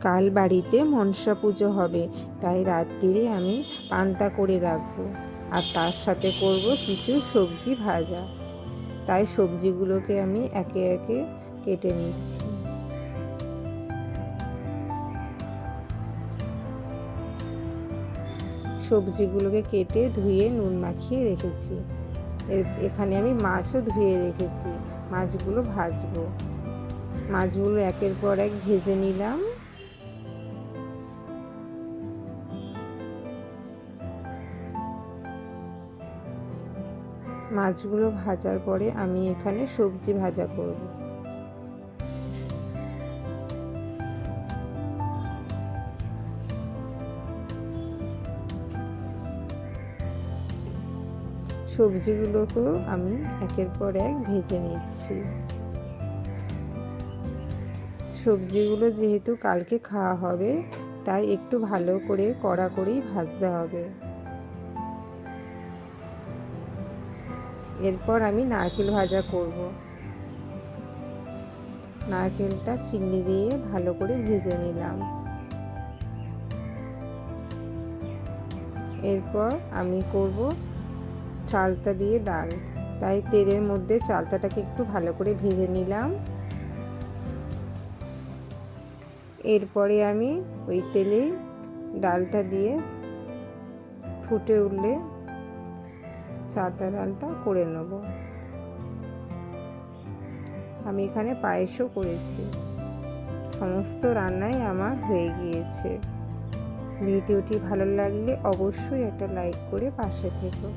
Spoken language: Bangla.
কাল বাড়িতে মনসা পুজো হবে, তাই রাত্রিরে আমি পান্তা করে রাখবো, আর তার সাথে করব কিছু সবজি ভাজা। তাই সবজিগুলোকে আমি একে একে কেটে নিচ্ছি। সবজিগুলোকে কেটে ধুয়ে নুন মাখিয়ে রেখেছি। এখানে আমি মাছও ধুয়ে রেখেছি, মাছগুলো ভাজবো। মাছগুলো একের পর এক ভেজে নিলাম। মাছগুলো ভাজার পরে আমি এখানে সবজি ভাজা করব। সবজিগুলোকেও আমি একের পর এক ভেজে নিচ্ছি। সবজিগুলো যেহেতু কালকে খাওয়া হবে, তাই একটু ভালো করে কড়া করেই ভাজতে হবে। এরপর আমি নারকেল ভাজা করব। নারকেলটা চিনি দিয়ে ভালো করে ভেজে নিলাম। এরপর আমি করব চালতা দিয়ে ডাল, তাই তেলের মধ্যে চালতাটাকে একটু ভালো করে ভেজে নিলাম। এরপরে আমি ওই তেলে ডালটা দিয়ে ফুটে উঠলে চালতা ডালটা করে নেব। আমি এখানে পায়েসও করেছি। সমস্ত রান্নাই আমার হয়ে গিয়েছে। ভিডিওটি ভালো লাগলে অবশ্যই একটা লাইক করে পাশে থেকো।